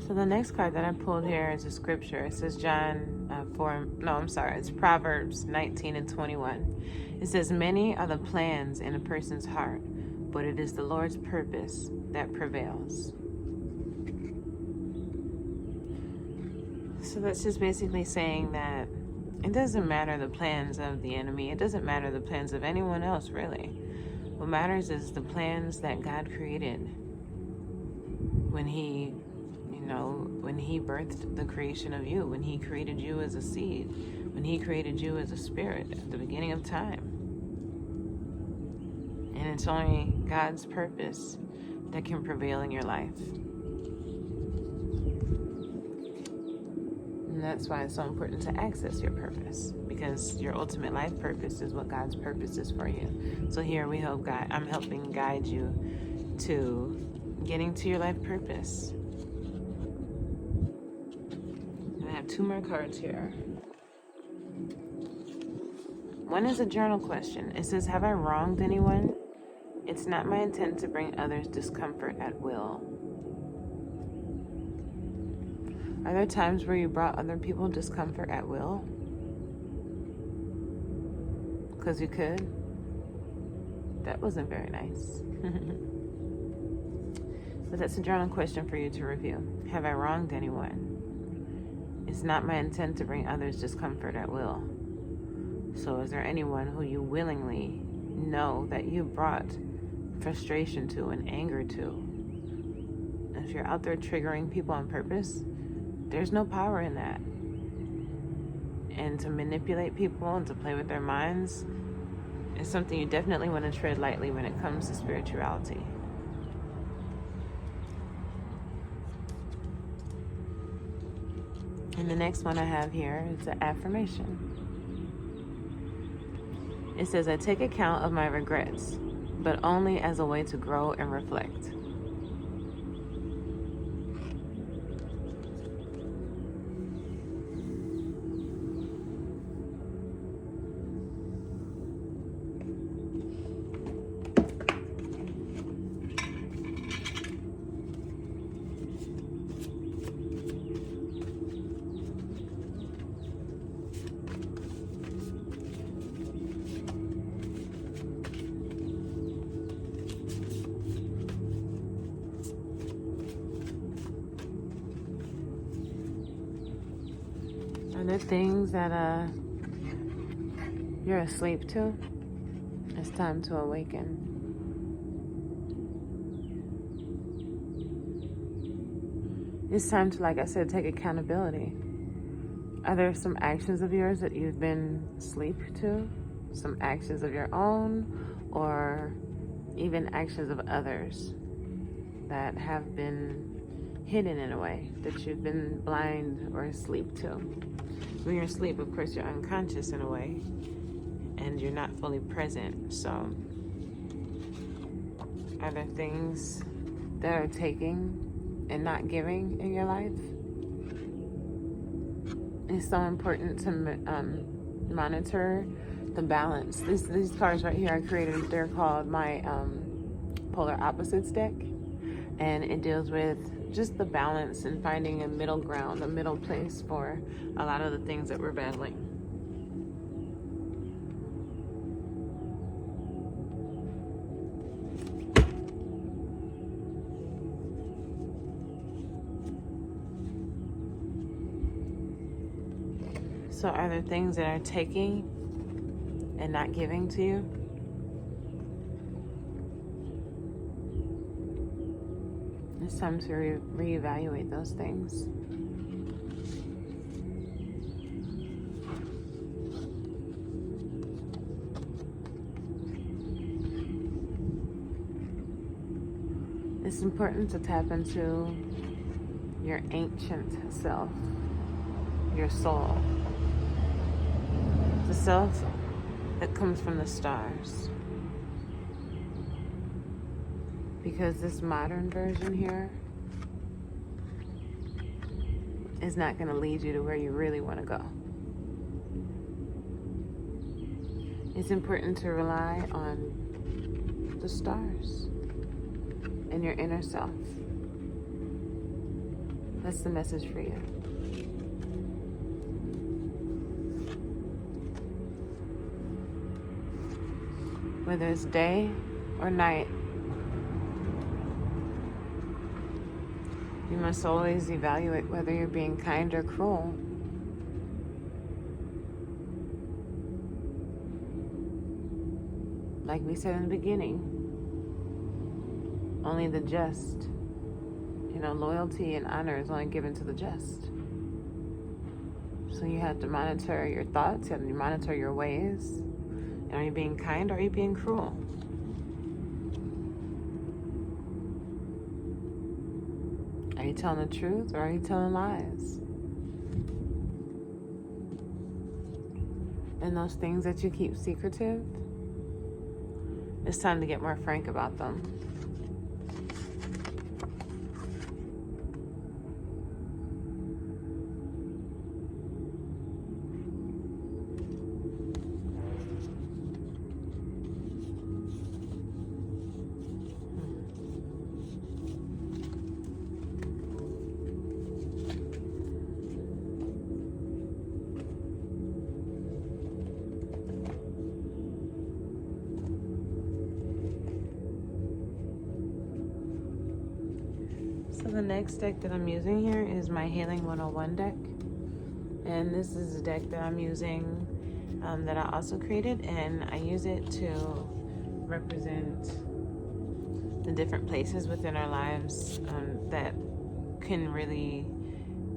So the next card that I pulled here is a scripture. It says it's Proverbs 19:21. It says, many are the plans in a person's heart, but it is the Lord's purpose that prevails. So that's just basically saying that it doesn't matter the plans of the enemy. It doesn't matter the plans of anyone else, really. What matters is the plans that God created when He birthed the creation of you, when He created you as a seed, when He created you as a spirit at the beginning of time. And it's only God's purpose that can prevail in your life. And that's why it's so important to access your purpose, because your ultimate life purpose is what God's purpose is for you. So here I'm helping guide you to getting to your life purpose. And I have 2 more cards here. One is a journal question. It says, have I wronged anyone? It's not my intent to bring others discomfort at will. Are there times where you brought other people discomfort at will? Because you could? That wasn't very nice. But that's a journal question for you to review. Have I wronged anyone? It's not my intent to bring others discomfort at will. So is there anyone who you willingly know that you brought frustration to and anger to? If you're out there triggering people on purpose, there's no power in that. And to manipulate people and to play with their minds is something you definitely want to tread lightly when it comes to spirituality. And the next one I have here is an affirmation. It says, I take account of my regrets, but only as a way to grow and reflect. Are there things that you're asleep to? It's time to awaken. It's time to, like I said, take accountability. Are there some actions of yours that you've been asleep to? Some actions of your own, or even actions of others that have been hidden in a way, that you've been blind or asleep to? When you're asleep, of course, you're unconscious in a way, and you're not fully present. So, are there things that are taking and not giving in your life? It's so important to monitor the balance. These cards right here I created, they're called my Polar Opposites deck, and it deals with just the balance and finding a middle ground, a middle place for a lot of the things that we're battling. So are there things that are taking and not giving to you? It's time to reevaluate those things. It's important to tap into your ancient self, your soul, the self that comes from the stars. Because this modern version here is not going to lead you to where you really want to go. It's important to rely on the stars and your inner self. That's the message for you. Whether it's day or night, you must always evaluate whether you're being kind or cruel. Like we said in the beginning, only the just, loyalty and honor is only given to the just. So you have to monitor your thoughts, you have to monitor your ways. And are you being kind or are you being cruel? Are you telling the truth or are you telling lies? And those things that you keep secretive, it's time to get more frank about them. So the next deck that I'm using here is my Healing 101 deck. And this is a deck that I'm using that I also created, and I use it to represent the different places within our lives that can really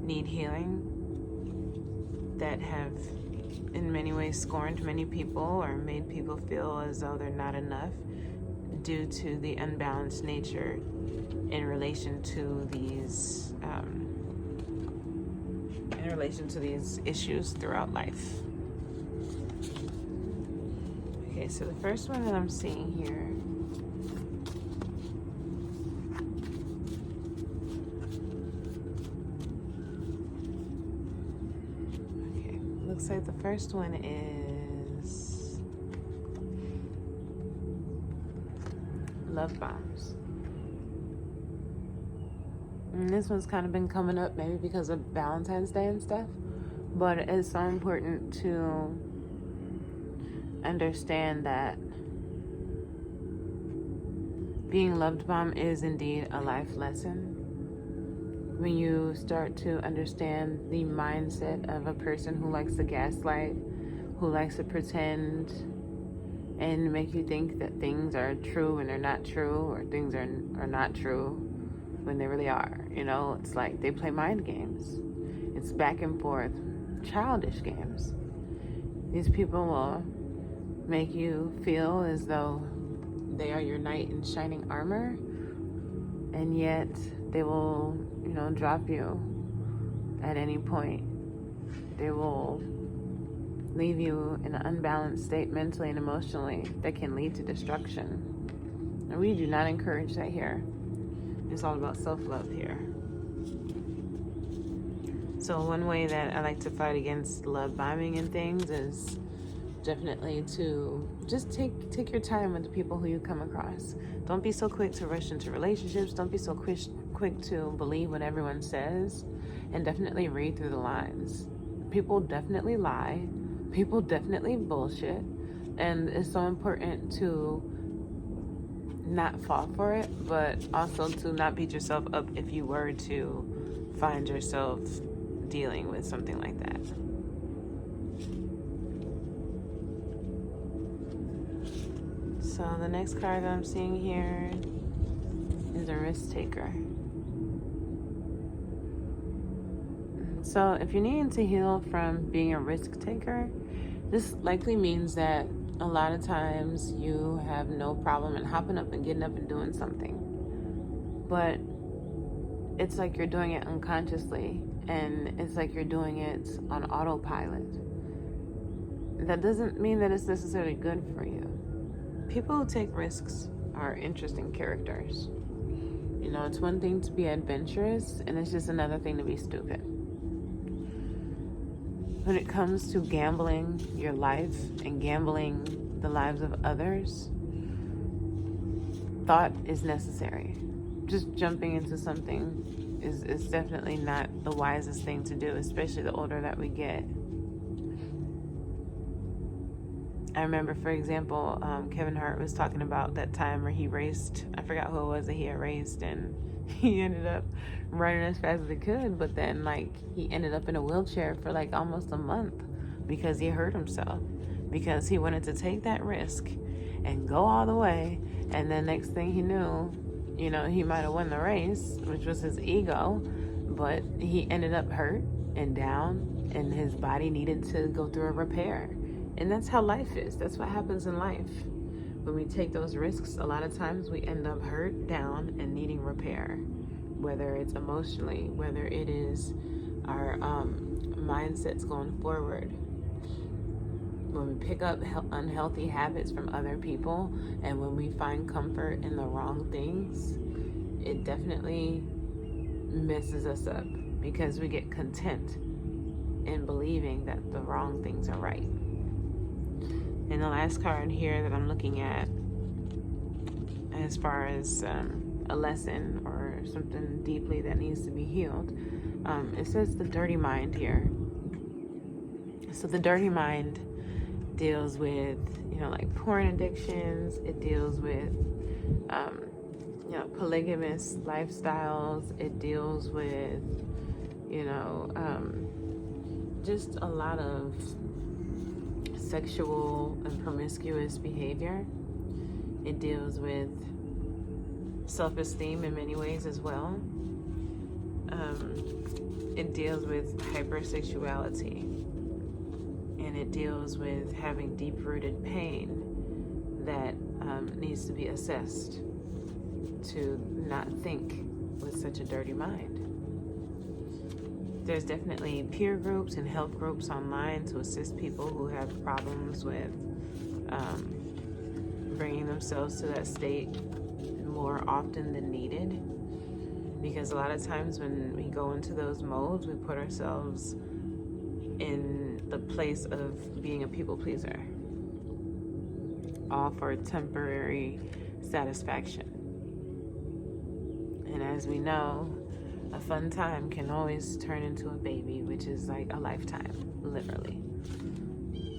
need healing, that have in many ways scorned many people or made people feel as though they're not enough due to the unbalanced nature in relation to these issues throughout life. Okay, so the first one that I'm seeing here looks like the first one is love bombs. And this one's kind of been coming up maybe because of Valentine's Day and stuff, but it's so important to understand that being loved bomb is indeed a life lesson. When you start to understand the mindset of a person who likes to gaslight, who likes to pretend and make you think that things are true when they're not true, or things are not true when they really are. It's like they play mind games. It's back and forth, childish games. These people will make you feel as though they are your knight in shining armor, and yet they will, drop you at any point. They will leave you in an unbalanced state mentally and emotionally that can lead to destruction. And we do not encourage that here. It's all about self-love here. So one way that I like to fight against love bombing and things is definitely to just take your time with the people who you come across. Don't be so quick to rush into relationships. Don't be so quick to believe what everyone says, and definitely read through the lines. People definitely lie. People definitely bullshit. And it's so important to not fall for it, but also to not beat yourself up if you were to find yourself dealing with something like that. So the next card that I'm seeing here is a risk taker. So if you're needing to heal from being a risk taker, this likely means that a lot of times you have no problem in hopping up and getting up and doing something. But it's like you're doing it unconsciously, and it's like you're doing it on autopilot. That doesn't mean that it's necessarily good for you. People who take risks are interesting characters. It's one thing to be adventurous, and it's just another thing to be stupid. When it comes to gambling your life and gambling the lives of others, thought is necessary. Just jumping into something is definitely not the wisest thing to do, especially the older that we get. I remember, for example, Kevin Hart was talking about that time where he raced. I forgot who it was that he had raced, and he ended up running as fast as he could, but then like he ended up in a wheelchair for like almost a month because he hurt himself, because he wanted to take that risk and go all the way, and then next thing he knew, you know, he might have won the race, which was his ego, but he ended up hurt and down, and his body needed to go through a repair. And that's how life is. That's what happens in life. When we take those risks, a lot of times we end up hurt, down, and needing repair, whether it's emotionally, whether it is our mindsets going forward. When we pick up unhealthy habits from other people, and when we find comfort in the wrong things, it definitely messes us up, because we get content in believing that the wrong things are right. And the last card here that I'm looking at, as far as a lesson or something deeply that needs to be healed, it says the dirty mind here. So the dirty mind deals with, you know, like porn addictions. It deals with, you know, polygamous lifestyles. It deals with, you know, just a lot of sexual and promiscuous behavior. It deals with self-esteem in many ways as well. It deals with hypersexuality, and it deals with having deep-rooted pain that needs to be assessed to not think with such a dirty mind. There's definitely peer groups and help groups online to assist people who have problems with bringing themselves to that state more often than needed. Because a lot of times when we go into those modes, we put ourselves in the place of being a people pleaser, all for temporary satisfaction. And as we know, a fun time can always turn into a baby, which is like a lifetime, literally.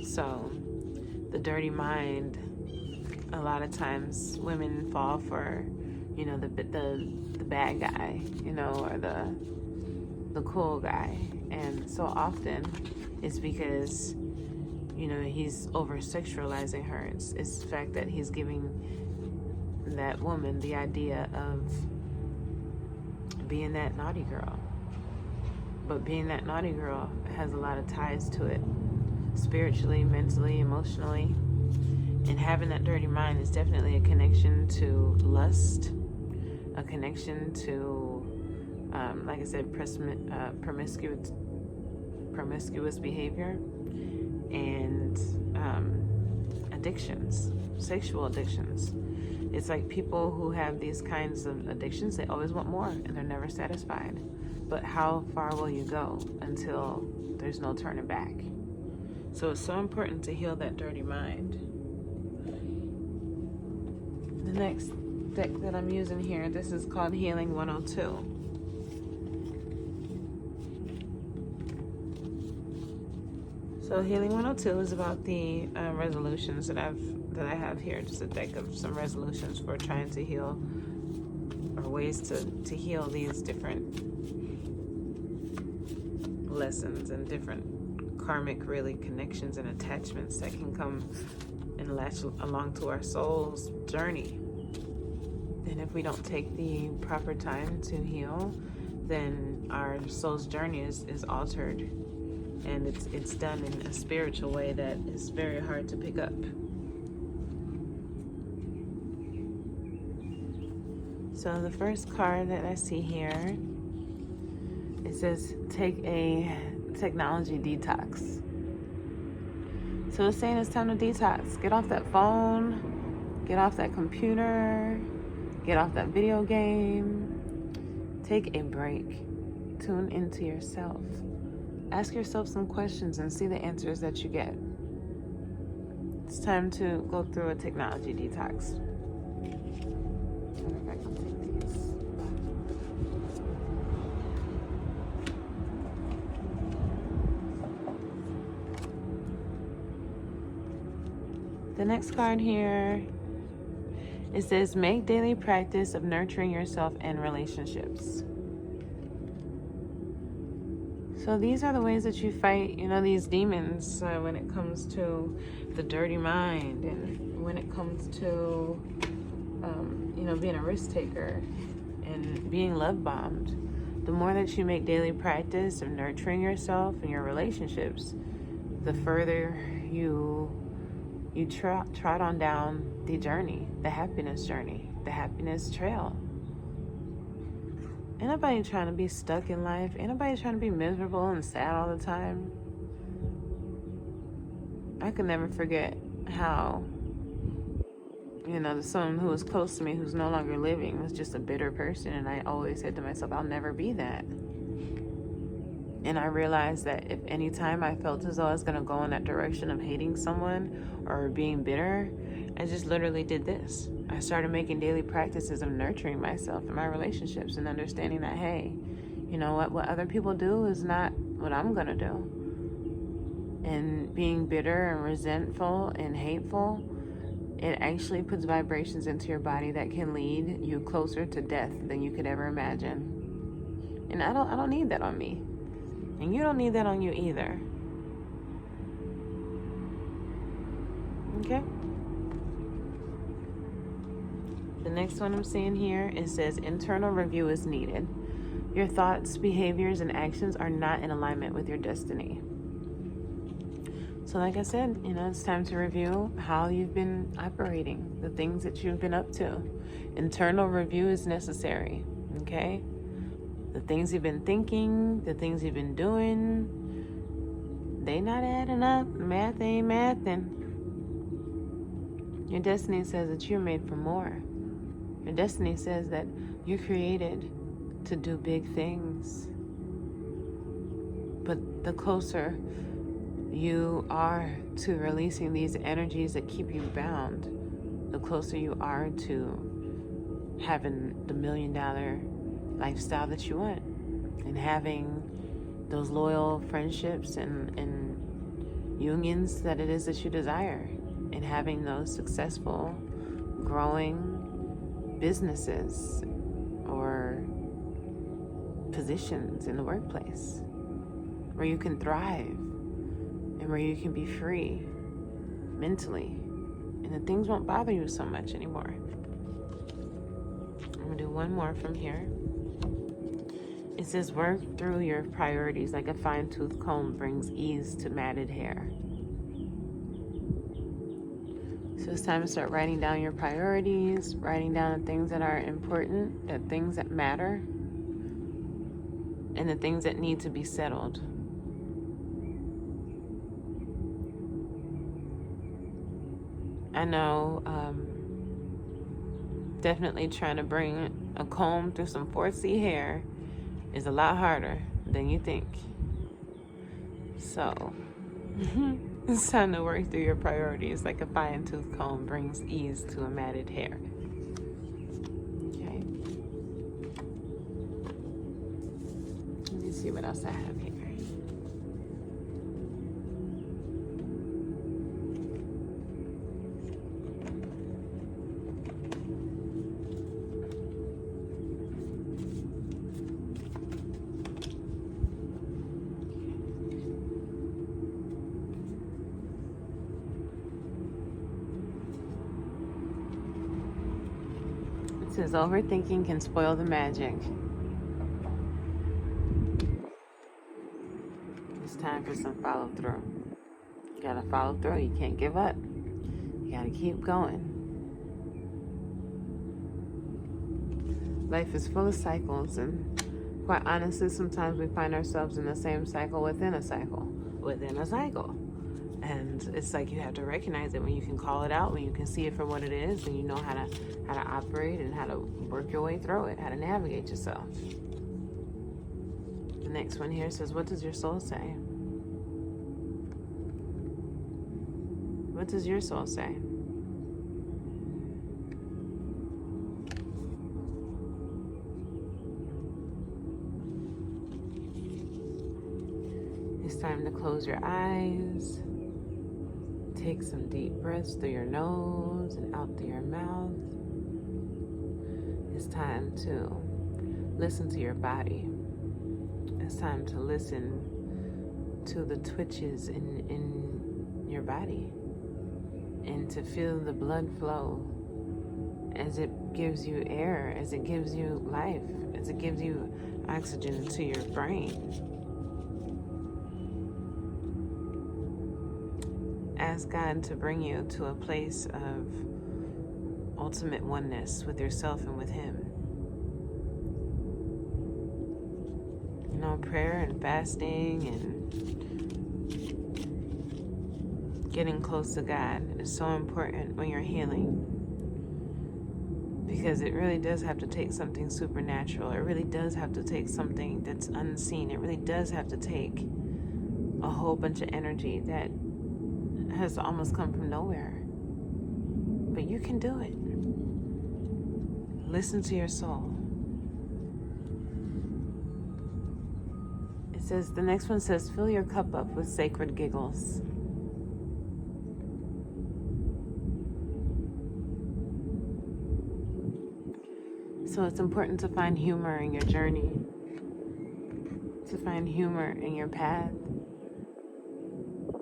So the dirty mind, a lot of times women fall for, you know, the bad guy, you know, or the cool guy. And so often it's because, you know, he's over sexualizing her. It's the fact that he's giving that woman the idea of being that naughty girl. But being that naughty girl has a lot of ties to it, spiritually, mentally, emotionally. And having that dirty mind is definitely a connection to lust, a connection to, like I said, promiscuous behavior, and addictions, sexual addictions. It's like people who have these kinds of addictions, they always want more and they're never satisfied. But how far will you go until there's no turning back? So it's so important to heal that dirty mind. The next deck that I'm using here, this is called Healing 102. So Healing 102 is about the resolutions that I have here. Just a deck of some resolutions for trying to heal, or ways to heal these different lessons and different karmic, really, connections and attachments that can come and latch along to our soul's journey. And if we don't take the proper time to heal, then our soul's journey is altered, and it's done in a spiritual way that is very hard to pick up. So the first card that I see here, it says take a technology detox. So it's saying it's time to detox. Get off that phone, get off that computer, get off that video game. Take a break. Tune into yourself. Ask yourself some questions and see the answers that you get. It's time to go through a technology detox. I wonder if I can take these. The next card here, it says, make daily practice of nurturing yourself and relationships. So these are the ways that you fight, these demons when it comes to the dirty mind, and when it comes to, being a risk taker and being love bombed. The more that you make daily practice of nurturing yourself and your relationships, the further you trot on down the journey, the happiness journey, the happiness trail. Ain't nobody trying to be stuck in life. Ain't nobody trying to be miserable and sad all the time. I could never forget how, someone who was close to me, who's no longer living, was just a bitter person. And I always said to myself, I'll never be that. And I realized that if any time I felt as though I was going to go in that direction of hating someone or being bitter, I just literally did this. I started making daily practices of nurturing myself and my relationships and understanding that, hey, you know what other people do is not what I'm going to do. And being bitter and resentful and hateful, it actually puts vibrations into your body that can lead you closer to death than you could ever imagine. And I don't need that on me. And you don't need that on you either. Okay? The next one I'm seeing here, it says internal review is needed. Your thoughts, behaviors, and actions are not in alignment with your destiny. So like I said, it's time to review how you've been operating, the things that you've been up to. Internal review is necessary, okay? The things you've been thinking, the things you've been doing, they not adding up. Math ain't mathing. Your destiny says that you're made for more. Your destiny says that you're created to do big things. But the closer you are to releasing these energies that keep you bound, the closer you are to having the $1 million lifestyle that you want, and having those loyal friendships and unions that it is that you desire, and having those successful, growing businesses or positions in the workplace where you can thrive and where you can be free mentally, and the things won't bother you so much anymore. I'm gonna do one more from here. It says, work through your priorities like a fine-tooth comb brings ease to matted hair. So it's time to start writing down your priorities, writing down the things that are important, the things that matter, and the things that need to be settled. I know, definitely trying to bring a comb through some 4C hair is a lot harder than you think. So, it's time to work through your priorities like a fine-tooth comb brings ease to a matted hair. Okay. Let me see what else I have here. It says overthinking can spoil the magic. It's time for some follow through. You gotta follow through. You can't give up. You gotta keep going. Life is full of cycles, and quite honestly, sometimes we find ourselves in the same cycle within a cycle. And it's like you have to recognize it when you can call it out, when you can see it for what it is, and you know how to operate and how to work your way through it, how to navigate yourself. The next one here says, what does your soul say? What does your soul say? It's time to close your eyes. Take some deep breaths through your nose and out through your mouth. It's time to listen to your body. It's time to listen to the twitches in your body and to feel the blood flow as it gives you air, as it gives you life, as it gives you oxygen to your brain. Ask God to bring you to a place of ultimate oneness with yourself and with Him. You know, prayer and fasting and getting close to God is so important when you're healing, because it really does have to take something supernatural. It really does have to take something that's unseen. It really does have to take a whole bunch of energy that has almost come from nowhere. But you can do it. Listen to your soul. It says, the next one says, fill your cup up with sacred giggles. So it's important to find humor in your journey, to find humor in your path,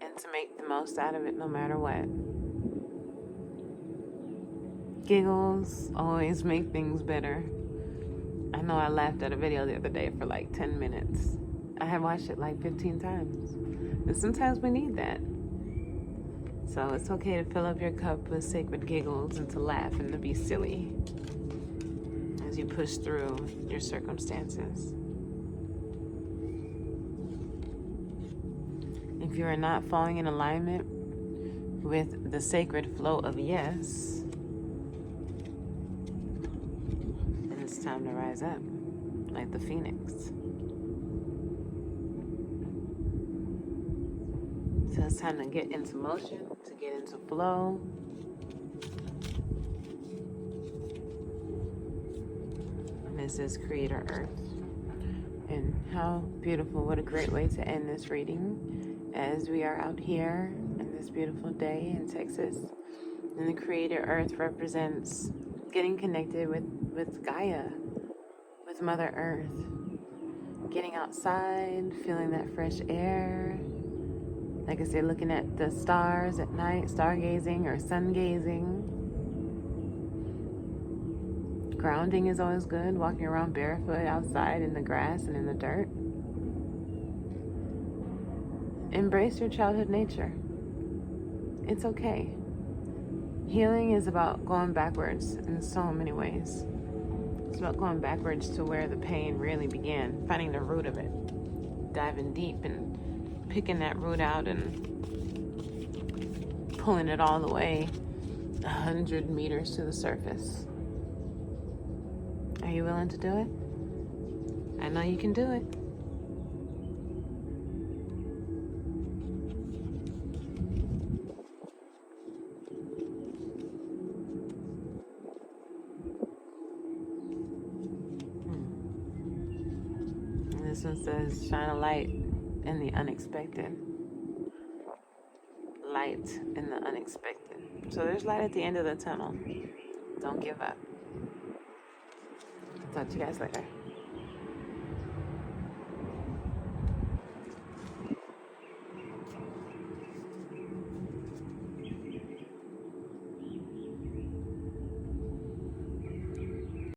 and to make the most out of it no matter what. Giggles always make things better. I know I laughed at a video the other day for like 10 minutes. I had watched it like 15 times. And sometimes we need that. So it's okay to fill up your cup with sacred giggles and to laugh and to be silly as you push through your circumstances. If you are not falling in alignment with the sacred flow of yes, then it's time to rise up like the phoenix. So it's time to get into motion, to get into flow. And this is Creator Earth. And how beautiful, what a great way to end this reading as we are out here on this beautiful day in Texas. And the Creator Earth represents getting connected with Gaia, with Mother Earth. Getting outside, feeling that fresh air. Like I said, looking at the stars at night, stargazing or sun gazing. Grounding is always good, walking around barefoot outside in the grass and in the dirt. Embrace your childhood nature. It's okay. Healing is about going backwards in so many ways. It's about going backwards to where the pain really began, finding the root of it, diving deep and picking that root out and pulling it all the way 100 meters to the surface. Are you willing to do it? I know you can do it. And this one says, shine a light in the unexpected. Light in the unexpected. So there's light at the end of the tunnel. Don't give up. Talk to you guys later.